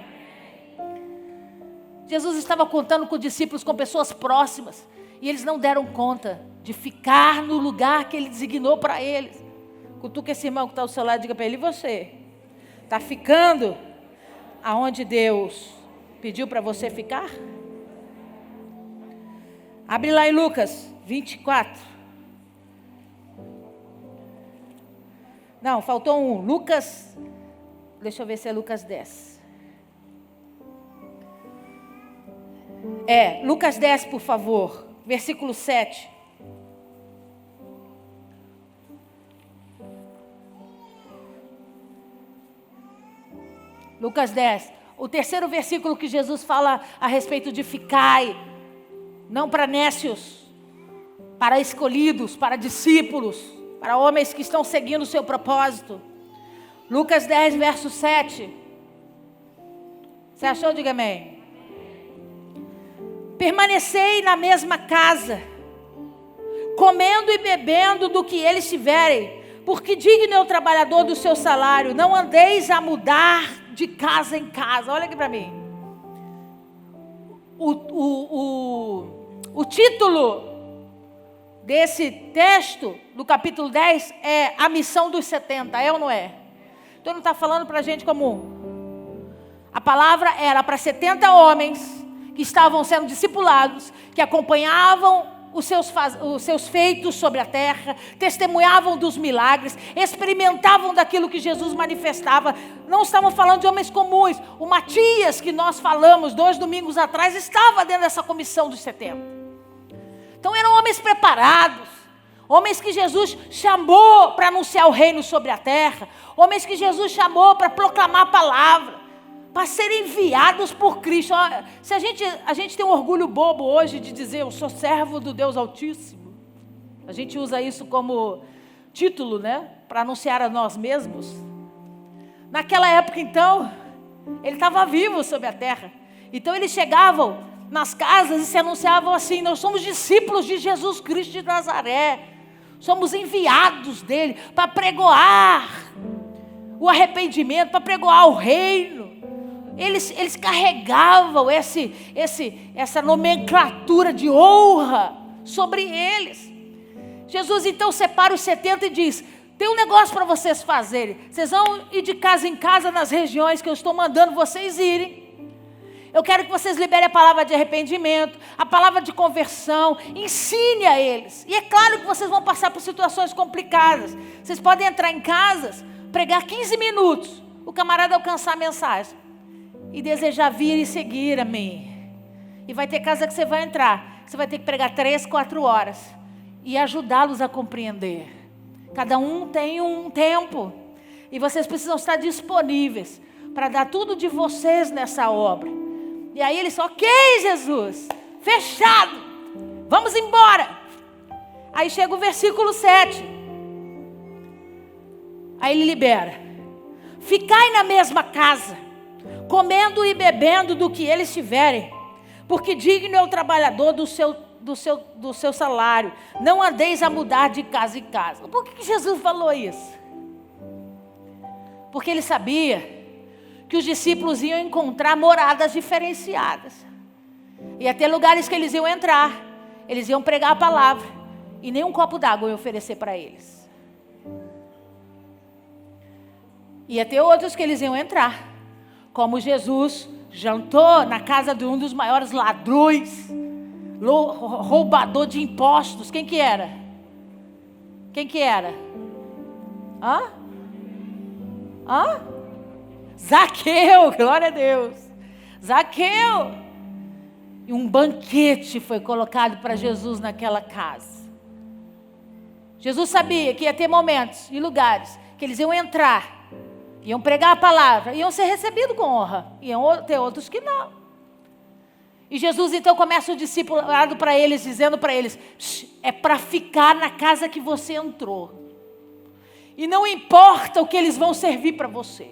Speaker 1: Jesus estava contando com discípulos, com pessoas próximas. E eles não deram conta de ficar no lugar que Ele designou para eles. Cutuca esse irmão que está ao seu lado e diga para ele: e você? Está ficando aonde Deus pediu para você ficar? Abre lá em Lucas 24. Não, faltou um. Lucas, deixa eu ver se é Lucas 10. Lucas 10, por favor. Versículo 7. Lucas 10, o terceiro versículo que Jesus fala a respeito de ficai, não para nécios, para escolhidos, para discípulos, para homens que estão seguindo o seu propósito. Lucas 10, verso 7. Você achou? Diga amém. Permanecei na mesma casa, comendo e bebendo do que eles tiverem, porque digno é o trabalhador do seu salário. Não andeis a mudar de casa em casa. Olha aqui para mim. O título desse texto, do capítulo 10, é a missão dos 70, é ou não é? Então não está falando para a gente comum. A palavra era para 70 homens que estavam sendo discipulados, que acompanhavam os seus feitos sobre a terra, testemunhavam dos milagres, experimentavam daquilo que Jesus manifestava. Não estavam falando de homens comuns. O Matias, que nós falamos 2 domingos atrás, estava dentro dessa comissão dos 70. Então eram homens preparados, homens que Jesus chamou para anunciar o reino sobre a terra, homens que Jesus chamou para proclamar a palavra, para serem enviados por Cristo. Se a gente tem um orgulho bobo hoje de dizer: eu sou servo do Deus Altíssimo. A gente usa isso como título, né? Para anunciar a nós mesmos. Naquela época, então, ele estava vivo sobre a terra. Então eles chegavam nas casas e se anunciavam assim: nós somos discípulos de Jesus Cristo de Nazaré. Somos enviados dele para pregoar o arrependimento, para pregoar o reino. Eles carregavam essa nomenclatura de honra sobre eles. Jesus então separa os 70 e diz: tem um negócio para vocês fazerem. Vocês vão ir de casa em casa nas regiões que eu estou mandando vocês irem. Eu quero que vocês liberem a palavra de arrependimento, a palavra de conversão. Ensine a eles. E é claro que vocês vão passar por situações complicadas. Vocês podem entrar em casas, pregar 15 minutos, o camarada alcançar a mensagem e desejar vir e seguir, amém. E vai ter casa que você vai entrar, você vai ter que pregar 3, 4 horas e ajudá-los a compreender. Cada um tem um tempo. E vocês precisam estar disponíveis para dar tudo de vocês nessa obra. E aí eles falam, ok, Jesus, fechado, vamos embora. Aí chega o versículo 7. Aí ele libera. Ficai na mesma casa, comendo e bebendo do que eles tiverem, porque digno é o trabalhador do seu salário. Não andeis a mudar de casa em casa. Por que Jesus falou isso? Porque ele sabia que os discípulos iam encontrar moradas diferenciadas. Ia ter lugares que eles iam entrar, eles iam pregar a palavra, e nem um copo d'água ia oferecer para eles. Ia ter outros que eles iam entrar, como Jesus jantou na casa de um dos maiores ladrões, roubador de impostos. Quem que era? Quem que era? Zaqueu, glória a Deus. Zaqueu. E um banquete foi colocado para Jesus naquela casa. Jesus sabia que ia ter momentos e lugares que eles iam entrar, iam pregar a palavra, iam ser recebidos com honra. Iam ter outros que não. E Jesus então começa o discipulado para eles, dizendo para eles, é para ficar na casa que você entrou. E não importa o que eles vão servir para você.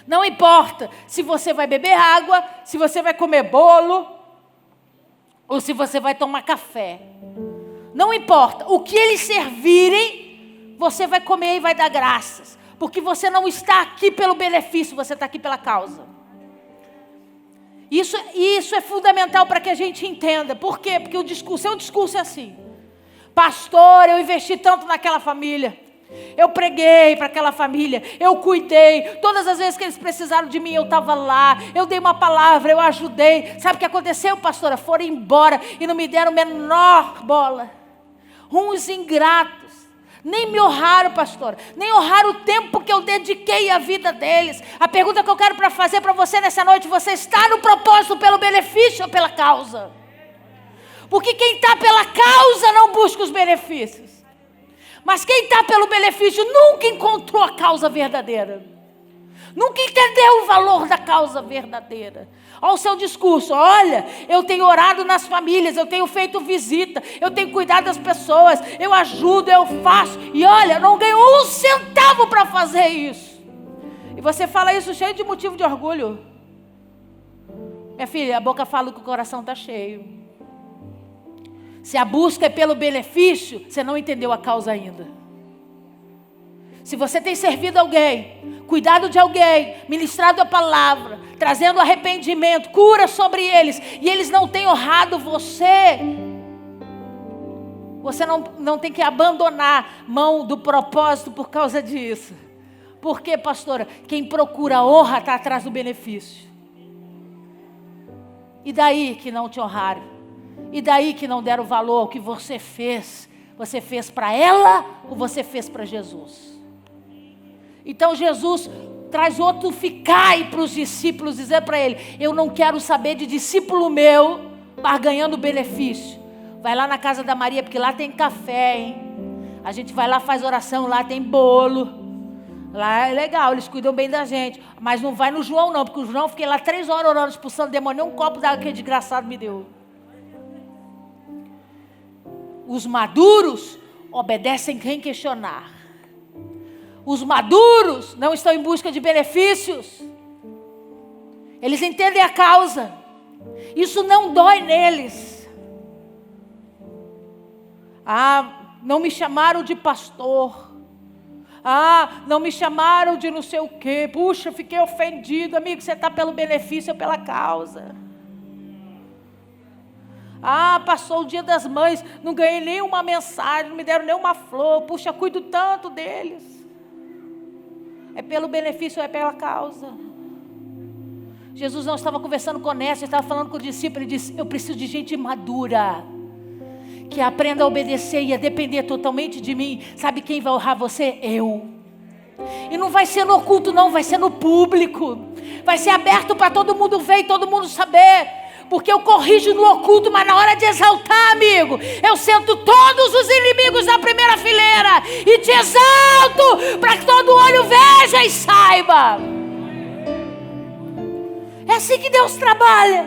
Speaker 1: Não importa se você vai beber água, se você vai comer bolo, ou se você vai tomar café. Não importa. O que eles servirem, você vai comer e vai dar graças. Porque você não está aqui pelo benefício, você está aqui pela causa. Isso é fundamental para que a gente entenda. Por quê? Porque o seu discurso é assim. Pastor, eu investi tanto naquela família. Eu preguei para aquela família, eu cuidei, todas as vezes que eles precisaram de mim, eu estava lá, eu dei uma palavra, eu ajudei. Sabe o que aconteceu, pastora? Foram embora e não me deram menor bola. Uns ingratos, nem me honraram, pastora, nem honraram o tempo que eu dediquei à vida deles. A pergunta que eu quero fazer para você nessa noite, você está no propósito pelo benefício ou pela causa? Porque quem está pela causa não busca os benefícios. Mas quem está pelo benefício nunca encontrou a causa verdadeira. Nunca entendeu o valor da causa verdadeira. Olha o seu discurso. Olha, eu tenho orado nas famílias, eu tenho feito visita, eu tenho cuidado das pessoas, eu ajudo, eu faço. E olha, não ganho um centavo para fazer isso. E você fala isso cheio de motivo de orgulho. Minha filha, a boca fala que o coração está cheio. Se a busca é pelo benefício, você não entendeu a causa ainda. Se você tem servido alguém, cuidado de alguém, ministrado a palavra, trazendo arrependimento, cura sobre eles, e eles não têm honrado você, você não tem que abandonar mão do propósito por causa disso. Por quê, pastora? Quem procura honra está atrás do benefício. E daí que não te honraram? E daí que não deram valor ao que você fez? Você fez para ela ou você fez para Jesus? Então Jesus traz outro ficai para os discípulos, dizer para ele, eu não quero saber de discípulo meu barganhando benefício. Vai lá na casa da Maria, porque lá tem café, hein? A gente vai lá, faz oração, lá tem bolo. Lá é legal, eles cuidam bem da gente. Mas não vai no João não, porque o João, fiquei lá 3 horas orando, expulsando demônio, nem um copo d'água que desgraçado me deu. Os maduros obedecem quem questionar. Os maduros não estão em busca de benefícios. Eles entendem a causa. Isso não dói neles. Não me chamaram de pastor. Não me chamaram de não sei o quê. Puxa, fiquei ofendido. Amigo, você está pelo benefício ou pela causa? Passou o dia das mães, não ganhei nenhuma mensagem, não me deram nenhuma flor. Puxa, cuido tanto deles. É pelo benefício ou é pela causa? Jesus não estava conversando com Onésio, estava falando com o discípulo. Ele disse, eu preciso de gente madura, que aprenda a obedecer e a depender totalmente de mim. Sabe quem vai honrar você? Eu. E não vai ser no oculto não, vai ser no público. Vai ser aberto para todo mundo ver e todo mundo saber. Porque eu corrijo no oculto, mas na hora de exaltar, amigo, eu sento todos os inimigos na primeira fileira e te exalto para que todo olho veja e saiba. É assim que Deus trabalha.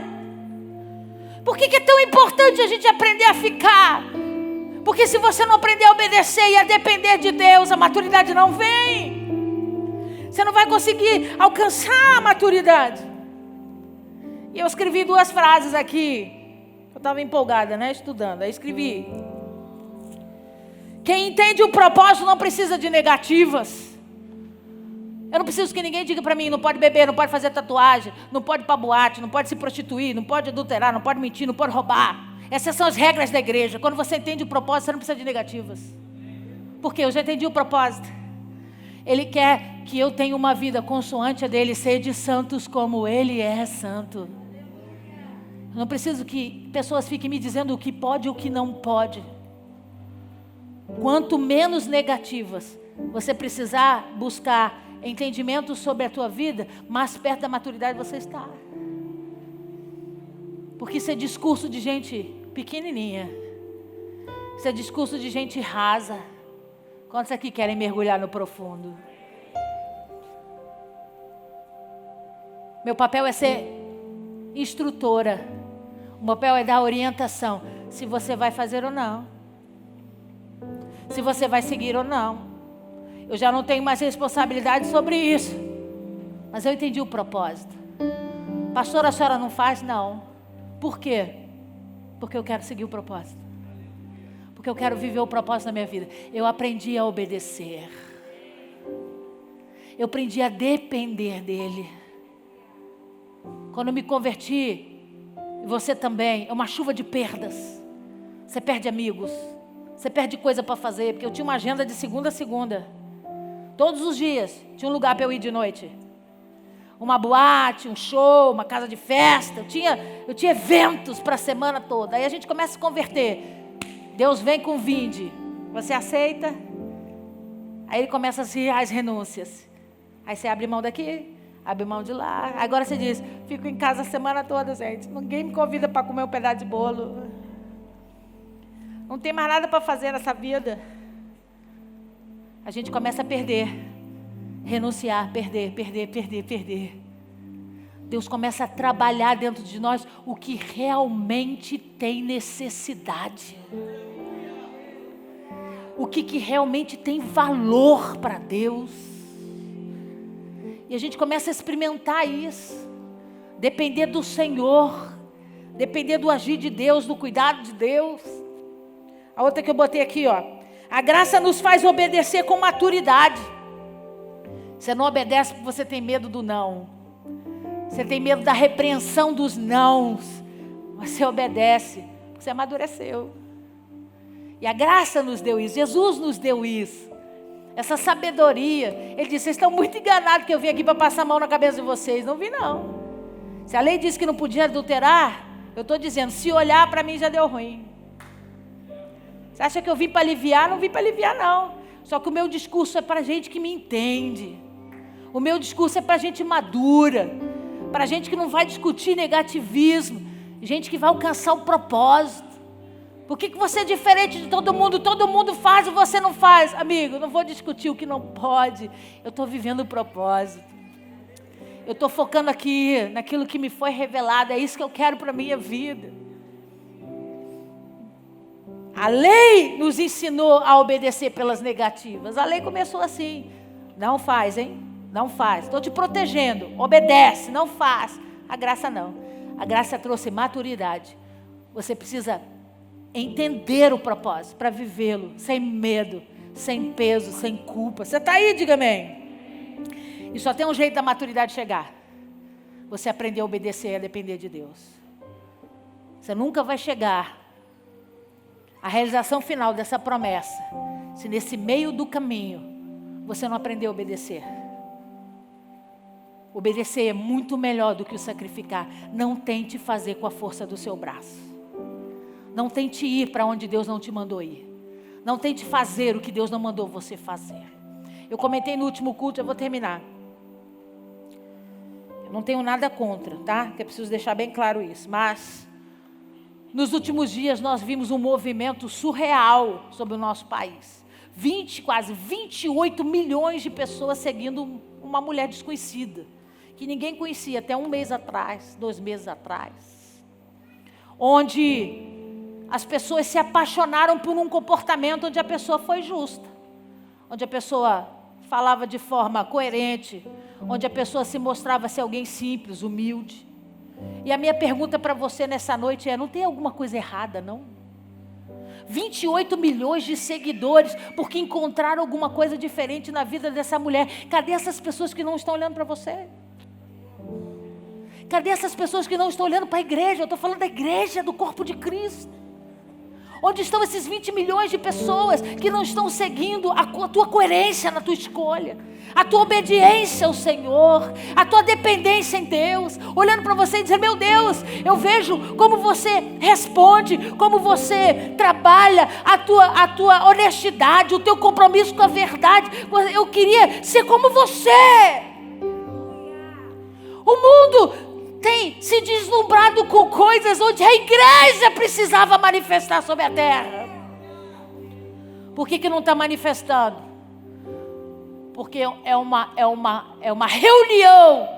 Speaker 1: Por que é tão importante a gente aprender a ficar? Porque se você não aprender a obedecer e a depender de Deus, a maturidade não vem. Você não vai conseguir alcançar a maturidade. E eu escrevi 2 frases aqui. Eu estava empolgada, né? Estudando. Aí escrevi: quem entende o propósito não precisa de negativas. Eu não preciso que ninguém diga para mim: não pode beber, não pode fazer tatuagem, não pode ir para boate, não pode se prostituir, não pode adulterar, não pode mentir, não pode roubar. Essas são as regras da igreja. Quando você entende o propósito, você não precisa de negativas. Por quê? Eu já entendi o propósito. Ele quer que eu tenha uma vida consoante a dele, sede santos como ele é santo. Eu não preciso que pessoas fiquem me dizendo o que pode e o que não pode. Quanto menos negativas você precisar buscar entendimento sobre a tua vida, mais perto da maturidade você está. Porque isso é discurso de gente pequenininha. Isso é discurso de gente rasa. Quantos aqui querem mergulhar no profundo? Meu papel é ser instrutora. O papel é dar orientação. Se você vai fazer ou não. Se você vai seguir ou não. Eu já não tenho mais responsabilidade sobre isso. Mas eu entendi o propósito. Pastora, a senhora não faz? Não. Por quê? Porque eu quero seguir o propósito. Porque eu quero viver o propósito na minha vida. Eu aprendi a obedecer. Eu aprendi a depender dele. Quando eu me converti, e você também, é uma chuva de perdas. Você perde amigos. Você perde coisa para fazer. Porque eu tinha uma agenda de segunda a segunda. Todos os dias. Tinha um lugar para eu ir de noite. Uma boate, um show, uma casa de festa. Eu tinha eventos para a semana toda. Aí a gente começa a se converter. Deus vem com vinde. Você aceita? Aí ele começa as renúncias. Aí você abre mão daqui, abre mão de lá. Agora você diz: fico em casa a semana toda, gente. Ninguém me convida para comer um pedaço de bolo. Não tem mais nada para fazer nessa vida. A gente começa a perder. Renunciar, perder. Deus começa a trabalhar dentro de nós o que realmente tem necessidade. O que realmente tem valor para Deus. E a gente começa a experimentar isso. Depender do Senhor. Depender do agir de Deus, do cuidado de Deus. A outra que eu botei aqui, ó. A graça nos faz obedecer com maturidade. Você não obedece porque você tem medo do não. Você tem medo da repreensão dos nãos. Você obedece porque você amadureceu. E a graça nos deu isso. Jesus nos deu isso. Essa sabedoria. Ele disse: vocês estão muito enganados que eu vim aqui para passar a mão na cabeça de vocês. Não vim não. Se a lei diz que não podia adulterar, eu estou dizendo, se olhar para mim já deu ruim. Você acha que eu vim para aliviar? Não vim para aliviar não. Só que o meu discurso é para gente que me entende. O meu discurso é para gente madura. Para gente que não vai discutir negativismo. Gente que vai alcançar o propósito. Por que você é diferente de todo mundo? Todo mundo faz e você não faz. Amigo, não vou discutir o que não pode. Eu estou vivendo o propósito. Eu estou focando aqui naquilo que me foi revelado. É isso que eu quero para a minha vida. A lei nos ensinou a obedecer pelas negativas. A lei começou assim. Não faz, hein? Não faz. Estou te protegendo. Obedece, não faz. A graça não. A graça trouxe maturidade. Você precisa entender o propósito para vivê-lo. Sem medo, sem peso, sem culpa. Você está aí? Diga amém. E só tem um jeito da maturidade chegar. Você aprender a obedecer e a depender de Deus. Você nunca vai chegar à realização final dessa promessa se nesse meio do caminho você não aprender a obedecer. Obedecer é muito melhor do que o sacrificar. Não tente fazer com a força do seu braço. Não tente ir para onde Deus não te mandou ir. Não tente fazer o que Deus não mandou você fazer. Eu comentei no último culto, eu vou terminar. Não tenho nada contra, tá? Que eu preciso deixar bem claro isso. Mas, nos últimos dias, nós vimos um movimento surreal sobre o nosso país. Quase 28 milhões de pessoas seguindo uma mulher desconhecida, que ninguém conhecia até 1 mês atrás, 2 meses atrás. Onde as pessoas se apaixonaram por um comportamento onde a pessoa foi justa. Onde a pessoa falava de forma coerente. Onde a pessoa se mostrava ser alguém simples, humilde. E a minha pergunta para você nessa noite é, não tem alguma coisa errada, não? 28 milhões de seguidores, porque encontraram alguma coisa diferente na vida dessa mulher. Cadê essas pessoas que não estão olhando para você? Cadê essas pessoas que não estão olhando para a igreja? Eu estou falando da igreja, do corpo de Cristo. Onde estão esses 20 milhões de pessoas que não estão seguindo a tua coerência na tua escolha, a tua obediência ao Senhor, a tua dependência em Deus, olhando para você e dizendo, meu Deus, eu vejo como você responde, como você trabalha, a tua honestidade, o teu compromisso com a verdade. Eu queria ser como você. O mundo tem se deslumbrado com coisas onde a igreja precisava manifestar sobre a terra. Por que não está manifestando? Porque é uma reunião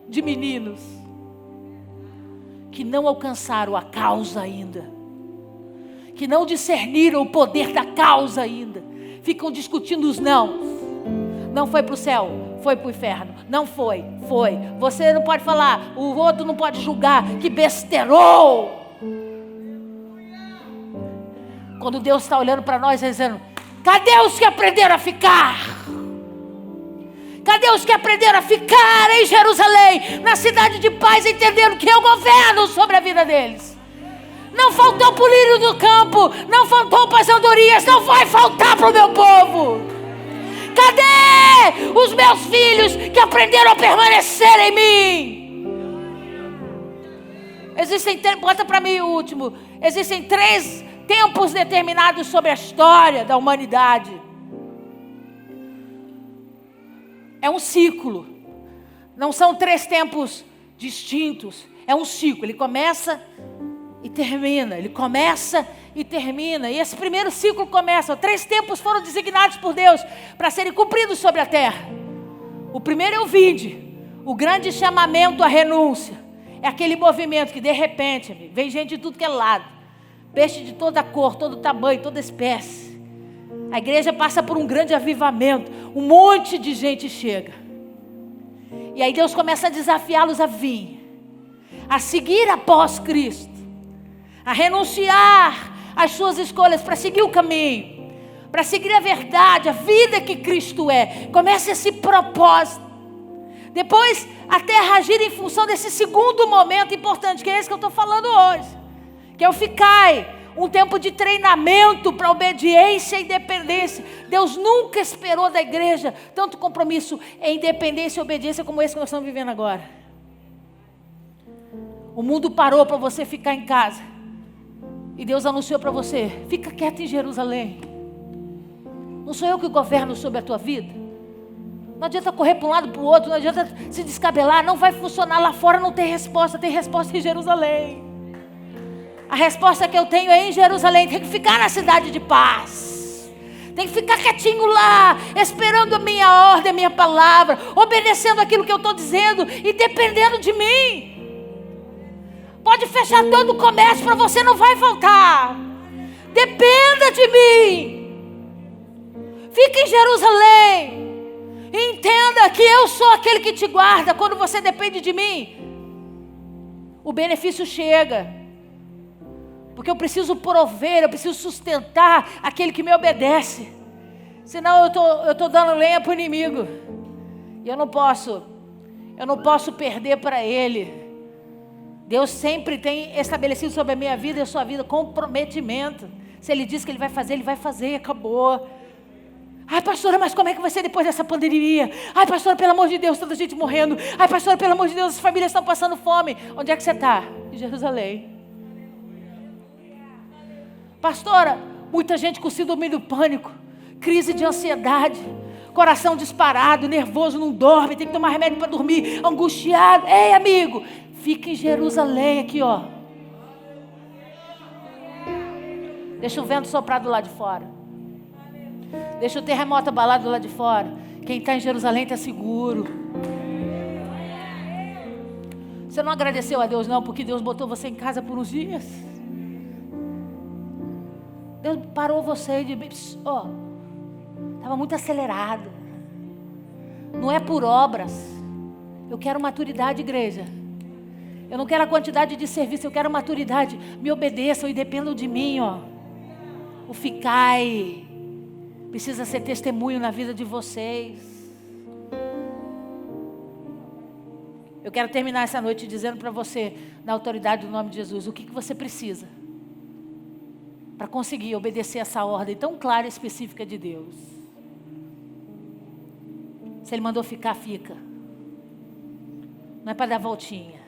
Speaker 1: de meninos que não alcançaram a causa ainda, que não discerniram o poder da causa ainda, ficam discutindo os não. Não foi para o céu, foi para o inferno. Não foi, foi. Você não pode falar, o outro não pode julgar, que besterou. Quando Deus está olhando para nós, dizendo, cadê os que aprenderam a ficar? Cadê os que aprenderam a ficar em Jerusalém, na cidade de paz, entendendo que eu governo sobre a vida deles? Não faltou para o lírio do campo, não faltou para as andorinhas, não vai faltar para o meu povo. Cadê os meus filhos que aprenderam a permanecer em mim? Bota para mim o último. Existem 3 tempos determinados sobre a história da humanidade. É um ciclo. Não são 3 tempos distintos. É um ciclo. Ele começa e termina. Ele começa e termina. E esse primeiro ciclo começa. 3 tempos foram designados por Deus para serem cumpridos sobre a terra. O primeiro é o vinde. O grande chamamento à renúncia. É aquele movimento que de repente vem gente de tudo que é lado. Peixe de toda cor, todo tamanho, toda espécie. A igreja passa por um grande avivamento. Um monte de gente chega. E aí Deus começa a desafiá-los a vir. A seguir após Cristo. A renunciar às suas escolhas para seguir o caminho. Para seguir a verdade, a vida que Cristo é. Começa esse propósito. Depois a terra agir em função desse segundo momento importante, que é esse que eu estou falando hoje. Que é o ficai. Um tempo de treinamento para obediência e dependência. Deus nunca esperou da igreja tanto compromisso em dependência e obediência como esse que nós estamos vivendo agora. O mundo parou para você ficar em casa. E Deus anunciou para você, fica quieto em Jerusalém. Não sou eu que governo sobre a tua vida. Não adianta correr para um lado para o outro, não adianta se descabelar, não vai funcionar. Lá fora não tem resposta em Jerusalém. A resposta que eu tenho é em Jerusalém. Tem que ficar na cidade de paz. Tem que ficar quietinho lá, esperando a minha ordem, a minha palavra, obedecendo aquilo que eu estou dizendo e dependendo de mim. Pode fechar todo o comércio para você, não vai faltar. Dependa de mim. Fique em Jerusalém. E entenda que eu sou aquele que te guarda. Quando você depende de mim, o benefício chega. Porque eu preciso prover, eu preciso sustentar aquele que me obedece. Senão eu estou dando lenha para o inimigo. E eu não posso perder para ele. Deus sempre tem estabelecido sobre a minha vida e a sua vida comprometimento. Se Ele diz que Ele vai fazer e acabou. Ai, pastora, mas como é que vai ser depois dessa pandemia? Ai, pastora, pelo amor de Deus, tanta gente morrendo. Ai, pastora, pelo amor de Deus, as famílias estão passando fome. Onde é que você está? Em Jerusalém. Pastora, muita gente com síndrome do pânico, crise de ansiedade, coração disparado, nervoso, não dorme, tem que tomar remédio para dormir, angustiado. Ei, amigo, fica em Jerusalém aqui, ó. Deixa o vento soprar do lado de fora. Deixa o terremoto abalar do lado de fora. Quem está em Jerusalém está seguro. Você não agradeceu a Deus não, porque Deus botou você em casa por uns dias. Deus parou você e disse, ó, estava muito acelerado. Não é por obras. Eu quero maturidade, igreja. Eu não quero a quantidade de serviço, eu quero maturidade. Me obedeçam e dependam de mim, ó. O ficai precisa ser testemunho na vida de vocês. Eu quero terminar essa noite dizendo para você, na autoridade do nome de Jesus, o que você precisa para conseguir obedecer essa ordem tão clara e específica de Deus. Se Ele mandou ficar, fica. Não é para dar voltinha.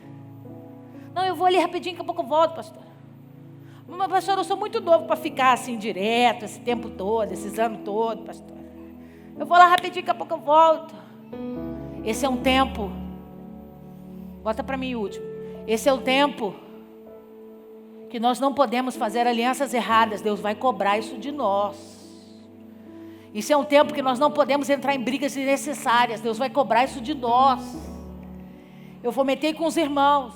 Speaker 1: Não, eu vou ali rapidinho, daqui a pouco eu volto, pastor. Mas, pastor, eu sou muito novo para ficar assim direto, esse tempo todo, esses anos todos, pastor. Eu vou lá rapidinho, daqui a pouco eu volto. Esse é um tempo. Bota para mim o último. Esse é o tempo que nós não podemos fazer alianças erradas. Deus vai cobrar isso de nós. Isso é um tempo que nós não podemos entrar em brigas desnecessárias. Deus vai cobrar isso de nós. Eu fomentei com os irmãos.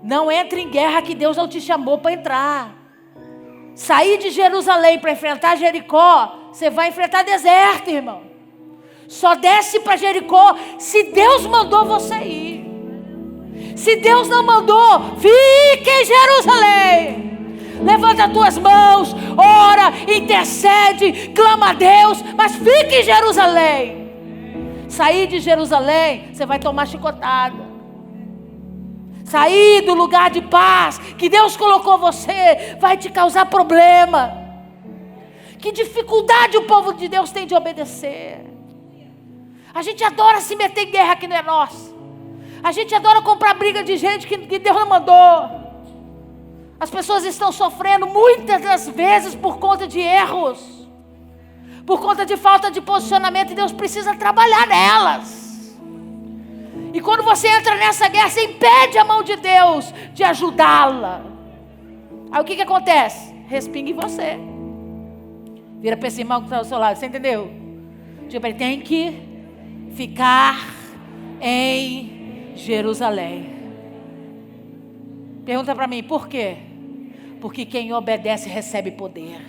Speaker 1: Não entre em guerra que Deus não te chamou para entrar. Sair de Jerusalém para enfrentar Jericó, você vai enfrentar deserto, irmão. Só desce para Jericó se Deus mandou você ir. Se Deus não mandou, fique em Jerusalém. Levanta as tuas mãos, ora, intercede, clama a Deus, mas fique em Jerusalém. Sair de Jerusalém, você vai tomar chicotada. Sair do lugar de paz que Deus colocou você vai te causar problema. Que dificuldade o povo de Deus tem de obedecer. A gente adora se meter em guerra que não é nossa. A gente adora comprar briga de gente que Deus não mandou. As pessoas estão sofrendo muitas das vezes por conta de erros, por conta de falta de posicionamento, e Deus precisa trabalhar nelas. E quando você entra nessa guerra, você impede a mão de Deus de ajudá-la. Aí o que acontece? Respinga em você. Vira para esse irmão que está ao seu lado, você entendeu? Tipo, ele tem que ficar em Jerusalém. Pergunta para mim, por quê? Porque quem obedece recebe poder.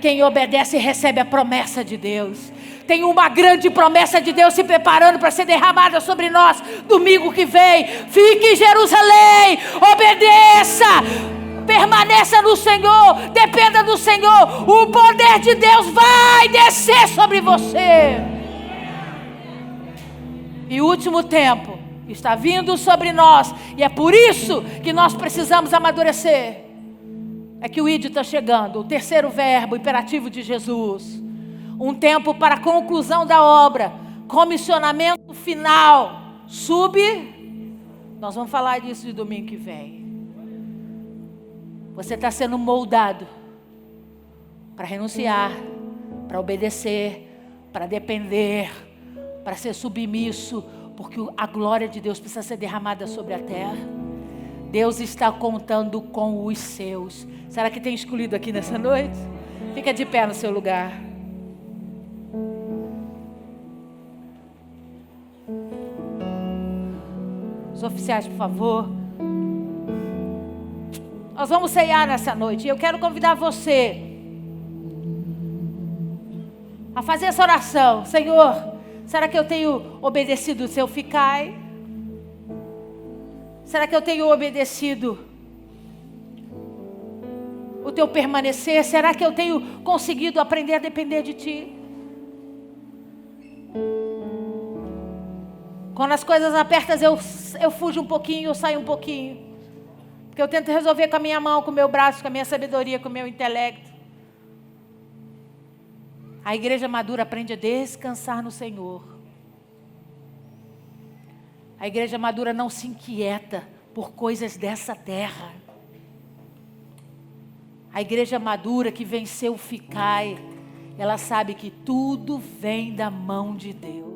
Speaker 1: Quem obedece recebe a promessa de Deus. Tem uma grande promessa de Deus se preparando para ser derramada sobre nós domingo que vem. Fique em Jerusalém, obedeça, permaneça no Senhor, dependa do Senhor. O poder de Deus vai descer sobre você. E o último tempo está vindo sobre nós, e é por isso que nós precisamos amadurecer. É que o ID está chegando, o terceiro verbo imperativo de Jesus. Um tempo para a conclusão da obra, comissionamento final. Nós vamos falar disso de domingo que vem. Você está sendo moldado para renunciar, para obedecer, para depender, para ser submisso, porque a glória de Deus precisa ser derramada sobre a terra. Deus está contando com os seus. Será que tem escolhido aqui nessa noite? Fica de pé no seu lugar. Os oficiais, por favor. Nós vamos ceiar nessa noite. E eu quero convidar você a fazer essa oração. Senhor, será que eu tenho obedecido o seu ficai? Será que eu tenho obedecido o teu permanecer? Será que eu tenho conseguido aprender a depender de ti? Quando as coisas apertas, eu fujo um pouquinho, eu saio um pouquinho. Porque eu tento resolver com a minha mão, com o meu braço, com a minha sabedoria, com o meu intelecto. A igreja madura aprende a descansar no Senhor. A igreja madura não se inquieta por coisas dessa terra. A igreja madura que venceu o ficai, ela sabe que tudo vem da mão de Deus.